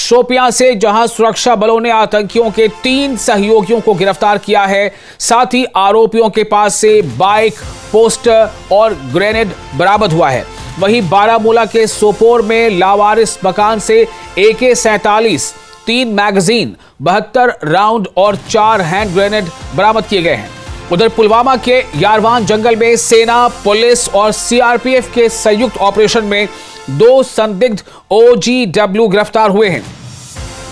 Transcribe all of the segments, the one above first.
शोपियां से, जहां सुरक्षा बलों ने आतंकियों के 3 सहयोगियों को गिरफ्तार किया है। साथ ही आरोपियों के पास से बाइक, पोस्टर और ग्रेनेड बरामद हुआ है। वहीं बारामूला के सोपोर में लावारिस मकान से AK-47, 3 मैगजीन, 72 राउंड और 4 हैंड ग्रेनेड बरामद किए गए हैं। उधर पुलवामा के यारवान जंगल में सेना, पुलिस और CRPF के संयुक्त ऑपरेशन में 2 संदिग्ध OGW गिरफ्तार हुए हैं,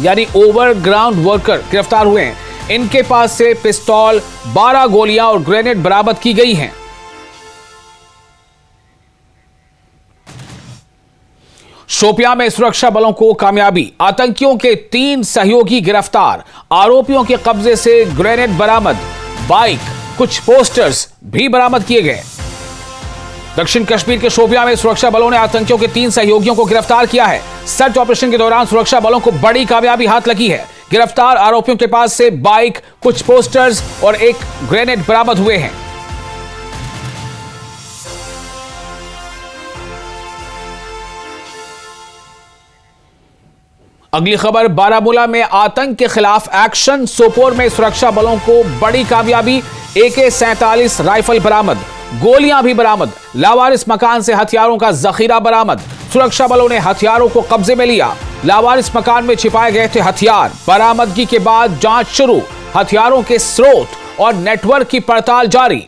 यानी ओवरग्राउंड वर्कर गिरफ्तार हुए हैं। इनके पास से पिस्तौल, 12 गोलियां और ग्रेनेड बरामद की गई हैं। शोपियां में सुरक्षा बलों को कामयाबी, आतंकियों के 3 सहयोगी गिरफ्तार, आरोपियों के कब्जे से ग्रेनेड बरामद, बाइक, कुछ पोस्टर्स भी बरामद किए गए। दक्षिण कश्मीर के शोपियां में सुरक्षा बलों ने आतंकियों के 3 सहयोगियों को गिरफ्तार किया है। सर्च ऑपरेशन के दौरान सुरक्षा बलों को बड़ी कामयाबी हाथ लगी है। गिरफ्तार आरोपियों के पास से बाइक, कुछ पोस्टर्स और एक ग्रेनेड बरामद हुए हैं। अगली खबर, बारामूला में आतंक के खिलाफ एक्शन। सोपोर में सुरक्षा बलों को बड़ी कामयाबी, AK-47 राइफल बरामद, गोलियां भी बरामद। लावारिस मकान से हथियारों का जखीरा बरामद। सुरक्षा बलों ने हथियारों को कब्जे में लिया। लावारिस मकान में छिपाए गए थे हथियार। बरामदगी के बाद जांच शुरू, हथियारों के स्रोत और नेटवर्क की पड़ताल जारी।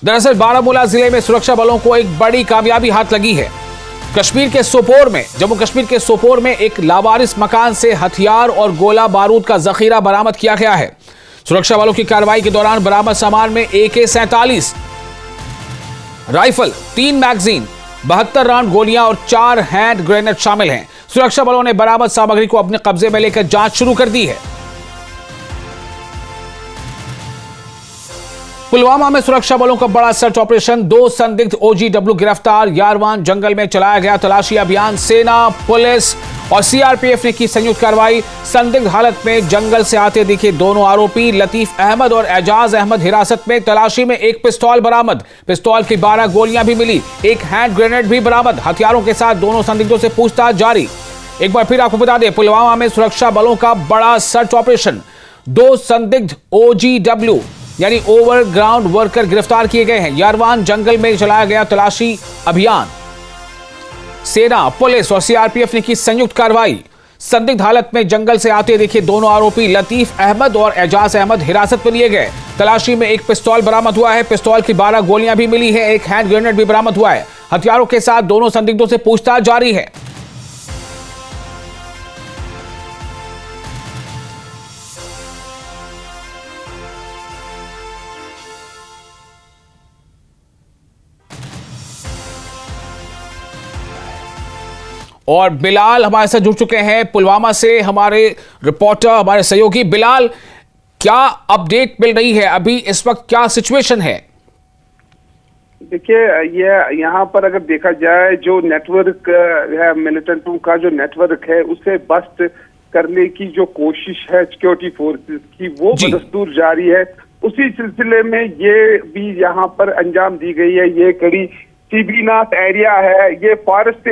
दरअसल बारामूला जिले में सुरक्षा बलों को एक बड़ी कामयाबी हाथ लगी है। कश्मीर के सोपोर में, जम्मू कश्मीर के सोपोर में एक लावारिस मकान से हथियार और गोला बारूद का जखीरा बरामद किया गया है। सुरक्षा बलों की कार्रवाई के दौरान बरामद सामान में AK-47 राइफल, 3 मैगजीन, 72 राउंड गोलियां और 4 हैंड ग्रेनेड शामिल हैं। सुरक्षा बलों ने बरामद सामग्री को अपने कब्जे में लेकर जांच शुरू कर दी है। पुलवामा में सुरक्षा बलों का बड़ा सर्च ऑपरेशन, 2 संदिग्ध OGW गिरफ्तार। यारवान जंगल में चलाया गया तलाशी अभियान। सेना, पुलिस और CRPF ने की संयुक्त कार्रवाई। संदिग्ध हालत में जंगल से आते दिखे दोनों आरोपी लतीफ अहमद और एजाज अहमद हिरासत में। तलाशी में एक पिस्तौल बरामद, पिस्तौल की 12 गोलियां भी मिली, एक हैंड ग्रेनेड भी बरामद। हथियारों के साथ दोनों संदिग्धों से पूछताछ जारी। एक बार फिर आपको बता दें, पुलवामा में सुरक्षा बलों का बड़ा सर्च ऑपरेशन, 2 संदिग्ध OGW यानी ओवरग्राउंड वर्कर गिरफ्तार किए गए हैं। यारवान जंगल में चलाया गया तलाशी अभियान। सेना, पुलिस और CRPF ने की संयुक्त कार्रवाई। संदिग्ध हालत में जंगल से आते दिखे दोनों आरोपी लतीफ अहमद और एजाज अहमद हिरासत में लिए गए। तलाशी में एक पिस्तौल बरामद हुआ है, पिस्तौल की 12 गोलियां भी मिली है, एक हैंड ग्रेनेड भी बरामद हुआ है। हथियारों के साथ दोनों संदिग्धों से पूछताछ जारी है। और बिलाल हमारे साथ जुड़ चुके हैं पुलवामा से, हमारे रिपोर्टर, हमारे सहयोगी। बिलाल, क्या अपडेट मिल रही है अभी इस वक्त, क्या सिचुएशन है? देखिए, ये यहाँ पर अगर देखा जाए, जो नेटवर्क है मिलिटेंटों का, जो नेटवर्क है उसे बस्ट करने की जो कोशिश है सिक्योरिटी फोर्सेस की, वो बदस्तूर जारी है। उसी सिलसिले में ये भी यहाँ पर अंजाम दी गई है। ये कड़ी सीबीनाथ एरिया है, ये फॉरेस्ट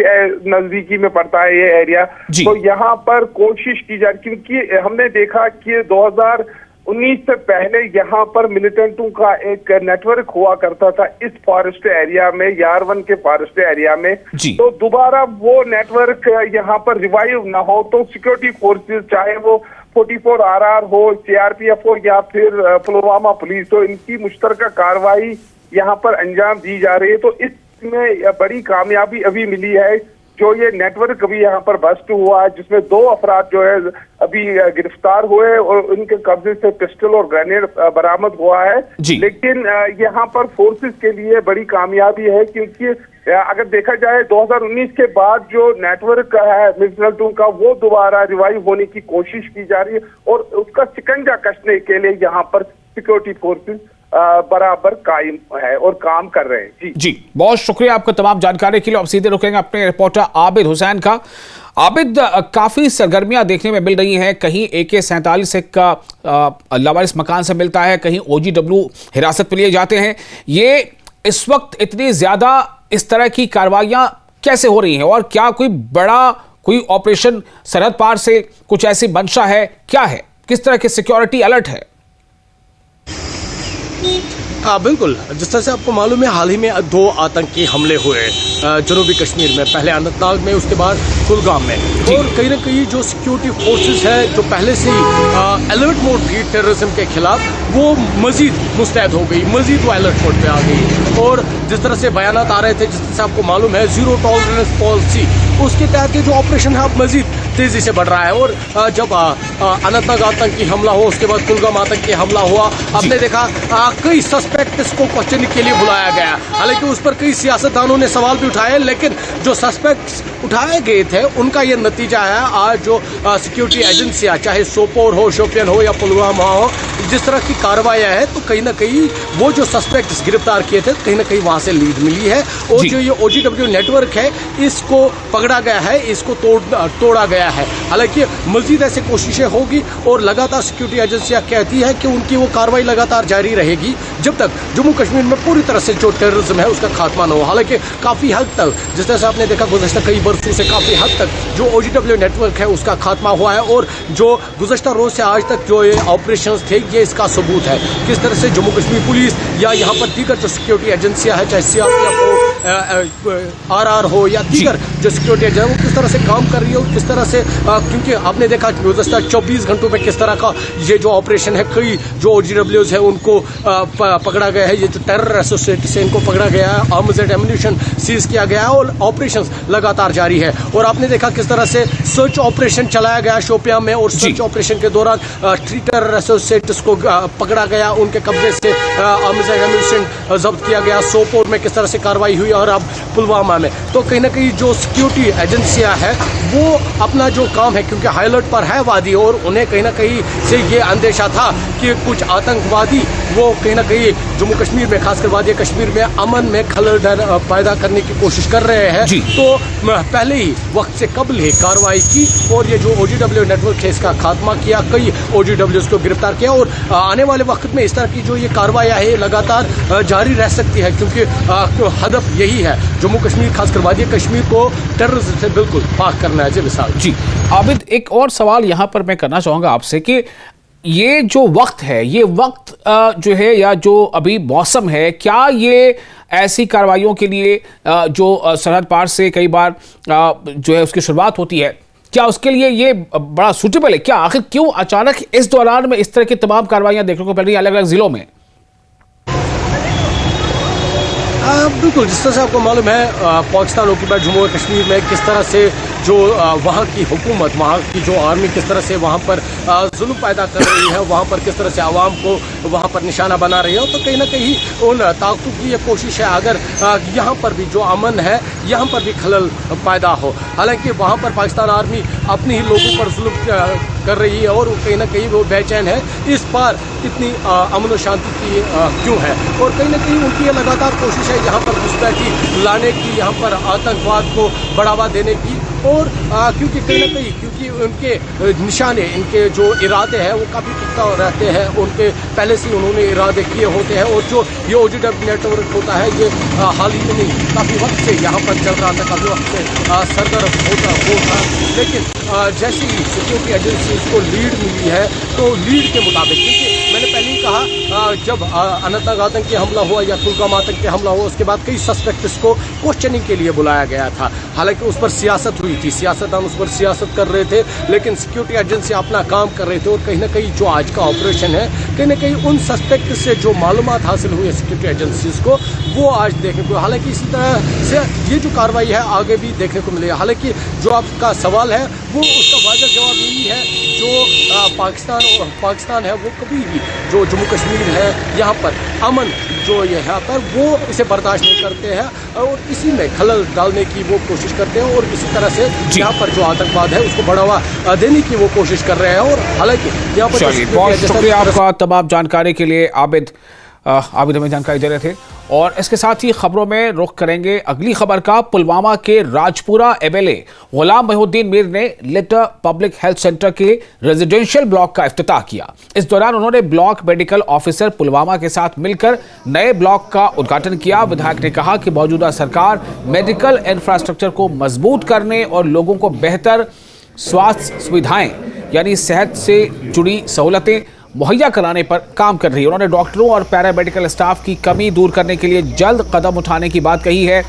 नजदीकी में पड़ता है ये एरिया। तो यहाँ पर कोशिश की जा रही, क्योंकि हमने देखा कि 2019 से पहले यहाँ पर मिलिटेंटों का एक नेटवर्क हुआ करता था इस फॉरेस्ट एरिया में, यारवन के फॉरेस्ट एरिया में। तो दोबारा वो नेटवर्क यहाँ पर रिवाइव ना हो, तो सिक्योरिटी फोर्सेस, चाहे वो 44 RR हो, CRPF हो या फिर पुलवामा पुलिस हो, इनकी मुश्तरका कार्रवाई यहाँ पर अंजाम दी जा रही है। तो इसमें बड़ी कामयाबी अभी मिली है। जो ये नेटवर्क अभी यहाँ पर बस्ट हुआ है, जिसमें 2 अफराद जो है अभी गिरफ्तार हुए और उनके कब्जे से पिस्टल और ग्रेनेड बरामद हुआ है। लेकिन यहाँ पर फोर्सेस के लिए बड़ी कामयाबी है, क्योंकि अगर देखा जाए 2019 के बाद जो नेटवर्क है मिलिटेंटों का, वो दोबारा रिवाइव होने की कोशिश की जा रही है और उसका शिकंजा कसने के लिए यहाँ पर सिक्योरिटी फोर्सेस बराबर कायम है और काम कर रहे हैं। जी, बहुत शुक्रिया आपका तमाम जानकारी के लिए। अब सीधे रुकेंगे अपने रिपोर्टर आबिद हुसैन का। आबिद, काफी सरगर्मियां देखने में मिल रही हैं। कहीं AK-47 का लावारिस मकान से मिलता है, कहीं OGW हिरासत में लिए जाते हैं। ये इस वक्त इतनी ज्यादा इस तरह की कार्रवाइयां कैसे हो रही हैं और क्या कोई बड़ा कोई ऑपरेशन सरहद पार से कुछ ऐसी मंशा है, क्या है, किस तरह की सिक्योरिटी अलर्ट है? हाँ बिल्कुल, जिस तरह से आपको मालूम है हाल ही में 2 आतंकी हमले हुए जनूबी कश्मीर में, पहले अनंतनाग में, उसके बाद कुलगाम में। और कहीं ना कहीं जो सिक्योरिटी फोर्सेस है जो पहले से ही अलर्ट मोड थी टेररिज्म के खिलाफ, वो मजीद मुस्तैद हो गई, मजीद वो अलर्ट मोड पे आ गई। और जिस तरह से बयानात आ रहे थे, जिस तरह से आपको मालूम है जीरो टॉलरेंस पॉलिसी, उसके तहत ये जो ऑपरेशन है अब मजीद तेजी से बढ़ रहा है। और जब अनंतनाग आतंकी हमला हुआ, उसके बाद कुलगाम आतंकी हमला हुआ, आपने देखा कई सस्पेक्ट्स को क्वेश्चनिंग के लिए बुलाया गया। हालांकि उस पर कई सियासतदानों ने सवाल भी उठाए, लेकिन जो सस्पेक्ट्स उठाए गए थे उनका ये नतीजा है आज जो सिक्योरिटी एजेंसियां, चाहे सोपोर हो, शोपियान हो या पुलवामा हो, जिस तरह की कार्रवाइयां है, तो कहीं ना कहीं वो जो सस्पेक्ट्स गिरफ्तार किए थे कहीं ना कहीं वहां से लीड मिली है। और जो ये OGW नेटवर्क है इसको पकड़ा गया है, इसको तोड़ा गया है। हालांकि मजीद ऐसी कोशिशें होगी और लगातार सिक्योरिटी एजेंसियां कहती है कि उनकी वो कार्रवाई लगातार जारी रहेगी जब तक जम्मू कश्मीर में पूरी तरह से जो टेररिज्म है उसका खात्मा न हो। हालांकि काफ़ी हद तक, जिस तरह से आपने देखा गुज़श्ता कई बरसों से काफ़ी हद तक जो OGW नेटवर्क है उसका खात्मा हुआ है। और जो गुज़श्ता रोज़ से आज तक जो ये ऑपरेशंस थे, ये इसका सबूत है किस तरह से जम्मू कश्मीर पुलिस या यहाँ पर दीगर जो सिक्योरिटी एजेंसियाँ हैं, चाहे CRPF हो, RR हो या दीगर जो सिक्योरिटी एजेंसी, वो किस तरह से काम कर रही है। किस तरह से क्योंकि आपने देखा गुज़श्ता 24 घंटों में किस तरह का ये जो ऑपरेशन है, कई जो OGWs है उनको पकड़ा गया है, ये जो टेरर एसोसिएट से इनको पकड़ा गया है, आर्म्स एंड एम्युनिशन सीज किया गया है और ऑपरेशंस लगातार जारी है। और आपने देखा किस तरह से सर्च ऑपरेशन चलाया गया शोपियां में, और सर्च ऑपरेशन के दौरान 3 टेरर एसोसिएट्स को पकड़ा गया, उनके कब्जे से आर्म्स एंड एम्युनिशन जब्त किया गया। सोपोर में किस तरह से कार्रवाई हुई और अब पुलवामा में। तो कहीं ना कहीं जो सिक्योरिटी एजेंसियां हैं वो अपना जो काम है, क्योंकि हाई अलर्ट पर है वादी, और उन्हें कहीं ना कहीं से ये अंदेशा था कि कुछ आतंकवादी वो कहीं ना कहीं जम्मू कश्मीर में, खासकर वादी कश्मीर में अमन में खलल पैदा करने की कोशिश कर रहे हैं। तो पहले ही वक्त से कबल ही कार्रवाई की और ये जो OGW नेटवर्क है इसका खात्मा किया, कई OGWs को गिरफ्तार किया। और आने वाले वक्त में इस तरह की जो ये कार्रवाइयाँ है लगातार जारी रह सकती है, क्योंकि हदफ यही है जम्मू कश्मीर, खासकर वादी कश्मीर को टेररिज्म से बिल्कुल पाक करना है। जी आबिद, एक और सवाल यहाँ पर मैं करना चाहूँगा आपसे कि ये जो वक्त है, ये वक्त जो है या जो अभी मौसम है, क्या ये ऐसी कार्रवाइयों के लिए जो सरहद पार से कई बार जो है उसकी शुरुआत होती है, क्या उसके लिए ये बड़ा सूटेबल है? क्या आखिर क्यों अचानक इस दौरान में इस तरह की तमाम कार्रवाइयां देखने को मिल रही है अलग अलग जिलों में? बिल्कुल, जिस तरह से आपको मालूम है पाकिस्तान ऑक्यूपाइड जम्मू और कश्मीर में किस तरह से जो वहाँ की हुकूमत, वहाँ की जो आर्मी किस तरह से वहाँ पर जुल्म पैदा कर रही है, वहाँ पर किस तरह से आवाम को वहाँ पर निशाना बना रही है। तो कहीं ना कहीं उन ताकतों की ये कोशिश है अगर यहाँ पर भी जो अमन है यहाँ पर भी खलल पैदा हो। हालांकि वहाँ पर पाकिस्तान आर्मी अपने ही लोगों पर जुल्म कर रही है और कहीं ना कहीं वो बेचैन है इस बार इतनी अमन और शांति की क्यों है। और कहीं ना कहीं उनकी ये लगातार कोशिश है यहाँ पर घुसपैठी लाने की, यहाँ पर आतंकवाद को बढ़ावा देने की। और क्योंकि कहीं ना कहीं क्योंकि उनके निशाने, इनके जो इरादे हैं वो काफ़ी पुख्ता रहते हैं, उनके पहले से उन्होंने इरादे किए होते हैं। और जो ये OGW नेटवर्क होता है ये हाल ही में नहीं, काफ़ी वक्त से यहाँ पर चल रहा था, काफ़ी वक्त से सरगर्म होता। लेकिन जैसे ही सिक्योरिटी एजेंसीज को लीड मिली है तो लीड के मुताबिक, क्योंकि मैंने पहले ही कहा जब अनंतनाग आतंकी हमला हुआ या कुलगाम आतंकी हमला हुआ उसके बाद कई सस्पेक्ट्स को क्वेश्चनिंग के लिए बुलाया गया था। हालांकि उस पर सियासत हुई थी, सियासतदान उस पर सियासत कर रहे थे, लेकिन सिक्योरिटी एजेंसी अपना काम कर रहे थे। और कहीं ना कहीं जो आज का ऑपरेशन है, कहीं ना कहीं उन सस्पेक्ट से जो मालूमात हासिल हुई है सिक्योरिटी एजेंसीज को, वो आज देखने को, हालांकि इसी तरह से ये जो कार्रवाई है आगे भी देखने को मिलेगी। हालांकि जो आपका सवाल है वो उसका वाज़ह जवाब यही है, जो पाकिस्तान है वो कभी भी जो जम्मू कश्मीर है यहाँ पर अमन जो यहाँ पर वो इसे बर्दाश्त नहीं करते हैं और इसी में खलल डालने की वो कोशिश करते हैं और इसी तरह से यहाँ पर जो आतंकवाद है उसको बढ़ावा देने की वो कोशिश कर रहे हैं। और हालांकि यहाँ पर बहुत शुक्रिया आपका तमाम जानकारी के लिए। आबिद हमें जानकारी दे रहे थे। और इसके साथ ही खबरों में रुख करेंगे अगली खबर का। पुलवामा के राजपुरा एमएलए गुलाम मोहिउद्दीन मीर ने लिटर पब्लिक हेल्थ सेंटर के रेजिडेंशियल ब्लॉक का इफ्तिताह किया। इस दौरान उन्होंने ब्लॉक मेडिकल ऑफिसर पुलवामा के साथ मिलकर नए ब्लॉक का उद्घाटन किया। विधायक ने कहा कि मौजूदा सरकार मेडिकल इंफ्रास्ट्रक्चर को मजबूत करने और लोगों को बेहतर स्वास्थ्य सुविधाएं यानी सेहत से जुड़ी सहूलतें मुहैया कराने पर काम कर रही है। उन्होंने डॉक्टरों और पैरामेडिकल स्टाफ की कमी दूर करने के लिए जल्द कदम उठाने की बात कही है।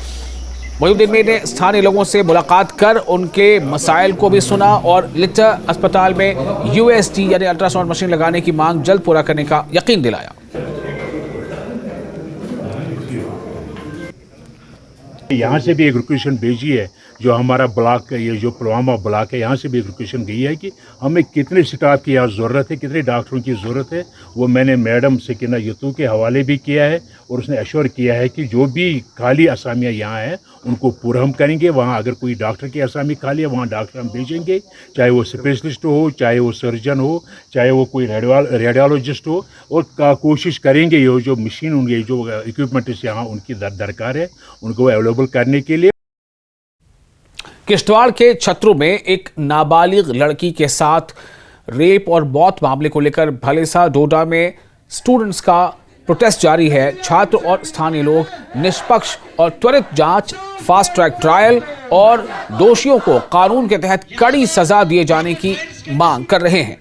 मोहिउद्दीन मीर ने स्थानीय लोगों से मुलाकात कर उनके मसाइल को भी सुना और लिटर अस्पताल में यूएसटी यानी अल्ट्रासाउंड मशीन लगाने की मांग जल्द पूरा करने का यकीन दिलाया। यहाँ से भी एक रिक्वेशन भेजी है, जो हमारा ब्लॉक ये जो पुलवामा ब्लॉक है, यहाँ से भी एक रिक्वेशन गई है कि हमें कितने स्टाफ की यहाँ ज़रूरत है, कितने डॉक्टरों की ज़रूरत है। वो मैंने मैडम सकीना यतू के हवाले भी किया है और उसने एश्योर किया है कि जो भी खाली असामियाँ यहाँ हैं उनको पूरा हम करेंगे। वहाँ अगर कोई डॉक्टर की असामी खाली है वहाँ डॉक्टर हम भेजेंगे, चाहे वो स्पेशलिस्ट हो, चाहे वो सर्जन हो, चाहे वो कोई रेडियोलॉजिस्ट हो। और कोशिश करेंगे ये जो मशीन उनके जो इक्विपमेंट्स यहाँ उनकी दरकार है उनको अवेलेबल करने के लिए। किश्तवाड़ के छत्रु में एक नाबालिग लड़की के साथ रेप और मौत मामले को लेकर भलेसा डोडा में स्टूडेंट्स का प्रोटेस्ट जारी है। छात्र और स्थानीय लोग निष्पक्ष और त्वरित जांच, फास्ट ट्रैक ट्रायल और दोषियों को कानून के तहत कड़ी सजा दिए जाने की मांग कर रहे हैं।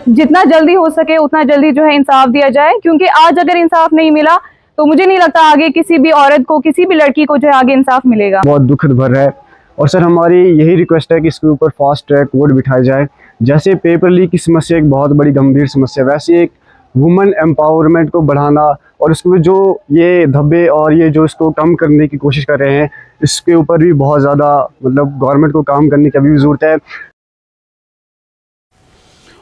जितना जल्दी हो सके उतना जल्दी जो है इंसाफ दिया जाए, क्योंकि आज अगर इंसाफ नहीं मिला तो मुझे नहीं लगता आगे किसी भी औरत को, किसी भी लड़की को जो है आगे इंसाफ मिलेगा। बहुत दुखद भर है और सर हमारी यही रिक्वेस्ट है कि इसके ऊपर फास्ट ट्रैक कोर्ट बिठाया जाए। जैसे पेपर लीक की समस्या एक बहुत बड़ी गंभीर समस्या, वैसे एक वुमेन एम्पावरमेंट को बढ़ाना और उसमें जो ये धब्बे और ये जो इसको कम करने की कोशिश कर रहे हैं, इसके ऊपर भी बहुत ज़्यादा मतलब गवर्नमेंट को काम करने की अभी भी ज़रूरत है।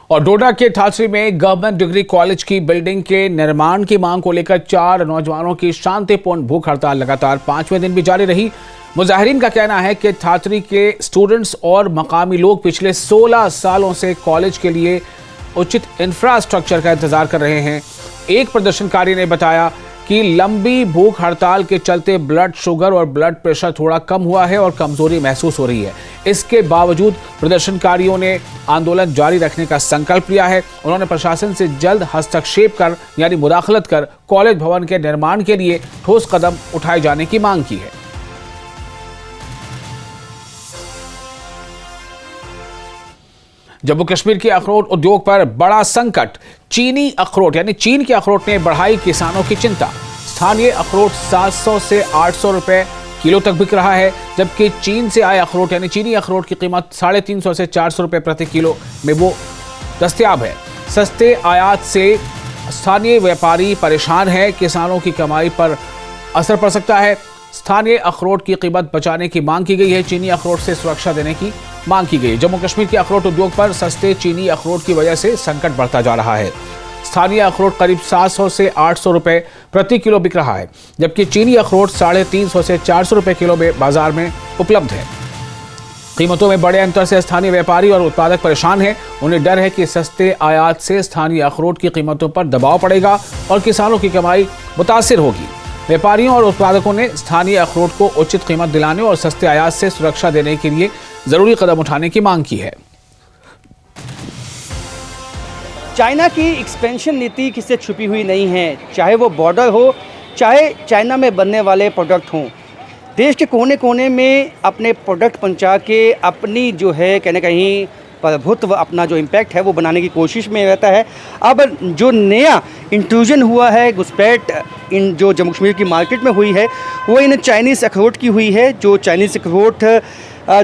और डोडा के ठासरी में गवर्नमेंट डिग्री कॉलेज की बिल्डिंग के निर्माण की मांग को लेकर 4 नौजवानों की शांतिपूर्ण भूख हड़ताल लगातार 5वें दिन भी जारी रही। मुजाहिरीन का कहना है कि ठाठरी के स्टूडेंट्स और मकामी लोग पिछले 16 सालों से कॉलेज के लिए उचित इंफ्रास्ट्रक्चर का इंतजार कर रहे हैं। एक प्रदर्शनकारी ने बताया कि लंबी भूख हड़ताल के चलते ब्लड शुगर और ब्लड प्रेशर थोड़ा कम हुआ है और कमजोरी महसूस हो रही है। इसके बावजूद प्रदर्शनकारियों ने आंदोलन जारी रखने का संकल्प लिया है। उन्होंने प्रशासन से जल्द हस्तक्षेप कर यानी मुदाखलत कर कॉलेज भवन के निर्माण के लिए ठोस कदम उठाए जाने की मांग की है। जम्मू कश्मीर के अखरोट उद्योग पर बड़ा संकट। चीनी अखरोट यानी चीन के अखरोट ने बढ़ाई किसानों की चिंता। स्थानीय अखरोट 700 से 800 रुपए किलो तक बिक रहा है, जबकि चीन से आए अखरोट यानी चीनी अखरोट की कीमत 350 से 400 रुपए प्रति किलो में वो दस्तयाब है। सस्ते आयात से स्थानीय व्यापारी परेशान है। किसानों की कमाई पर असर पड़ सकता है। स्थानीय अखरोट की कीमत बचाने की मांग की गई है। चीनी अखरोट से सुरक्षा देने की मांग की गई है। जम्मू कश्मीर के अखरोट उद्योग पर सस्ते चीनी अखरोट की वजह से संकट बढ़ता जा रहा है। स्थानीय अखरोट करीब 700 से 800 रुपए प्रति किलो बिक रहा है, जबकि चीनी अखरोट 350 से 400 रुपए किलो में बाजार में उपलब्ध है। कीमतों में बड़े अंतर से स्थानीय व्यापारी और उत्पादक परेशान हैं। उन्हें डर है कि सस्ते आयात से स्थानीय अखरोट की कीमतों पर दबाव पड़ेगा और किसानों की कमाई मुतासिर होगी। व्यापारियों और उत्पादकों ने स्थानीय अखरोट को उचित कीमत दिलाने और सस्ते आयात से सुरक्षा देने के लिए जरूरी कदम उठाने की मांग की है। चाइना की एक्सपेंशन नीति किससे छुपी हुई नहीं है, चाहे वो बॉर्डर हो, चाहे चाइना में बनने वाले प्रोडक्ट हों। देश के कोने कोने में अपने प्रोडक्ट पहुंचा के अपनी जो है कहने कहीं प्रभुत्व, अपना जो इम्पैक्ट है वो बनाने की कोशिश में रहता है। अब जो नया इंट्रूजन हुआ है, घुसपैठ इन जो जम्मू कश्मीर की मार्केट में हुई है वो इन चाइनीज़ अखरोट की हुई है। जो चाइनीज़ अखरोट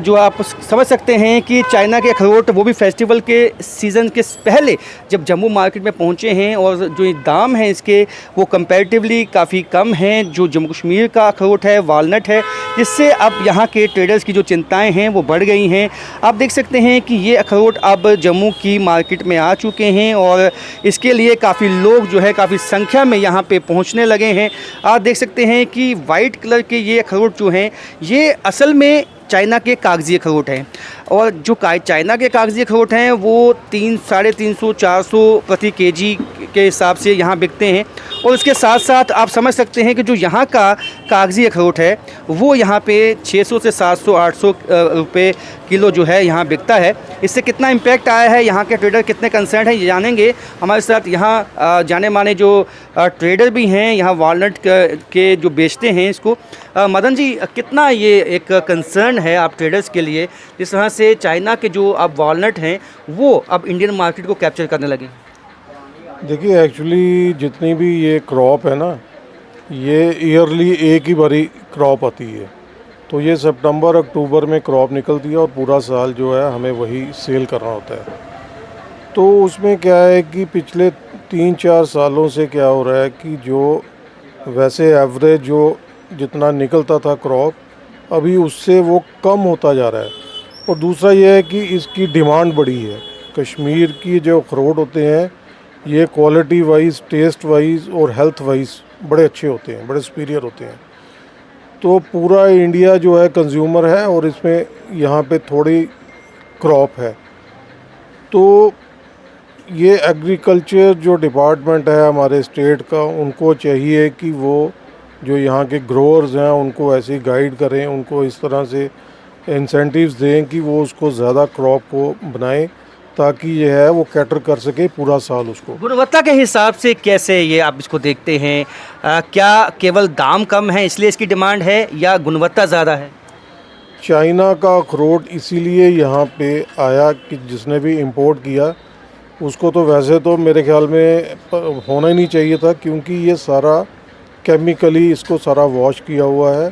जो आप समझ सकते हैं कि चाइना के अखरोट वो भी फेस्टिवल के सीज़न के पहले जब जम्मू मार्केट में पहुंचे हैं और जो दाम हैं इसके वो कंपैरेटिवली काफ़ी कम हैं। जो जम्मू कश्मीर का अखरोट है, वालनट है, जिससे अब यहाँ के ट्रेडर्स की जो चिंताएं हैं वो बढ़ गई हैं। आप देख सकते हैं कि ये अखरोट अब जम्मू की मार्केट में आ चुके हैं और इसके लिए काफ़ी लोग जो है काफ़ी संख्या में यहाँ पे पहुँचने लगे हैं। आप देख सकते हैं कि वाइट कलर के ये अखरोट जो हैं ये असल में चाइना के कागजी अखरोट हैं, और जो चाइना के कागजी अखरोट हैं वो 300, 400 प्रति केजी के हिसाब से यहाँ बिकते हैं। और उसके साथ साथ आप समझ सकते हैं कि जो यहाँ का कागजी अखरोट है वो यहाँ पे 600 से 700, 800 रुपये किलो जो है यहाँ बिकता है। इससे कितना इम्पैक्ट आया है, यहाँ के ट्रेडर कितने कंसर्न हैं, ये जानेंगे। हमारे साथ यहाँ जाने माने जो ट्रेडर भी हैं यहाँ वालनट के जो बेचते हैं इसको। मदन जी, कितना ये एक कंसर्न है आप ट्रेडर्स के लिए जिस तरह से चाइना के जो अब वॉलनट हैं वो अब इंडियन मार्केट को कैप्चर करने लगे? देखिए, एक्चुअली जितनी भी ये क्रॉप है ना, ये ईयरली एक ही बारी क्रॉप आती है। तो ये सितंबर अक्टूबर में क्रॉप निकलती है और पूरा साल जो है हमें वही सेल करना होता है। तो उसमें क्या है कि पिछले 3-4 सालों से क्या हो रहा है कि जो वैसे एवरेज जो जितना निकलता था क्रॉप, अभी उससे वो कम होता जा रहा है। और दूसरा ये है कि इसकी डिमांड बढ़ी है। कश्मीर की जो अखरोट होते हैं ये क्वालिटी वाइज, टेस्ट वाइज और हेल्थ वाइज बड़े अच्छे होते हैं, बड़े सुपीरियर होते हैं। तो पूरा इंडिया जो है कंज्यूमर है और इसमें यहाँ पे थोड़ी क्रॉप है। तो ये एग्रीकल्चर जो डिपार्टमेंट है हमारे स्टेट का, उनको चाहिए कि वो जो यहाँ के ग्रोअर्स हैं उनको ऐसे गाइड करें, उनको इस तरह से इंसेंटिव्स दें कि वो उसको ज़्यादा क्रॉप को बनाएं ताकि ये है वो कैटर कर सके पूरा साल उसको। गुणवत्ता के हिसाब से कैसे ये आप इसको देखते हैं? क्या केवल दाम कम है इसलिए इसकी डिमांड है या गुणवत्ता ज़्यादा है? चाइना का अखरोट इसीलिए यहाँ पे आया कि जिसने भी इंपोर्ट किया उसको तो वैसे तो मेरे ख्याल में होना ही नहीं चाहिए था, क्योंकि ये सारा केमिकली इसको सारा वॉश किया हुआ है।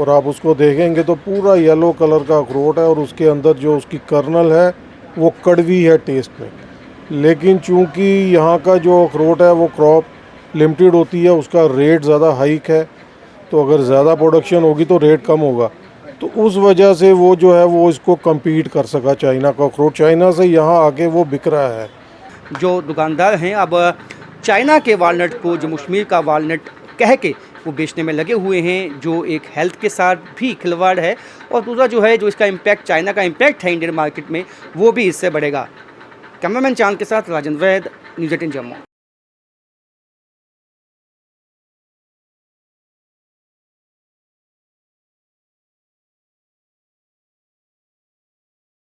और आप उसको देखेंगे तो पूरा येलो कलर का अखरोट है और उसके अंदर जो उसकी कर्नल है वो कड़वी है टेस्ट में। लेकिन चूंकि यहाँ का जो अखरोट है वो क्रॉप लिमिटेड होती है, उसका रेट ज़्यादा हाइक है। तो अगर ज़्यादा प्रोडक्शन होगी तो रेट कम होगा। तो उस वजह से वो जो है वो इसको कम्पीट कर सका चाइना का अखरोट। चाइना से यहाँ आके वो बिक रहा है। जो दुकानदार हैं अब चाइना के वालनट को जम्मू कश्मीर का वालनट कह के वो बेचने में लगे हुए हैं, जो एक हेल्थ के साथ भी खिलवाड़ है। और दूसरा जो है जो इसका इम्पैक्ट, चाइना का इम्पैक्ट है इंडियन मार्केट में, वो भी इससे बढ़ेगा। कैमरामैन चांद के साथ राजेंद्र वैद, न्यूज़ 18 जम्मू।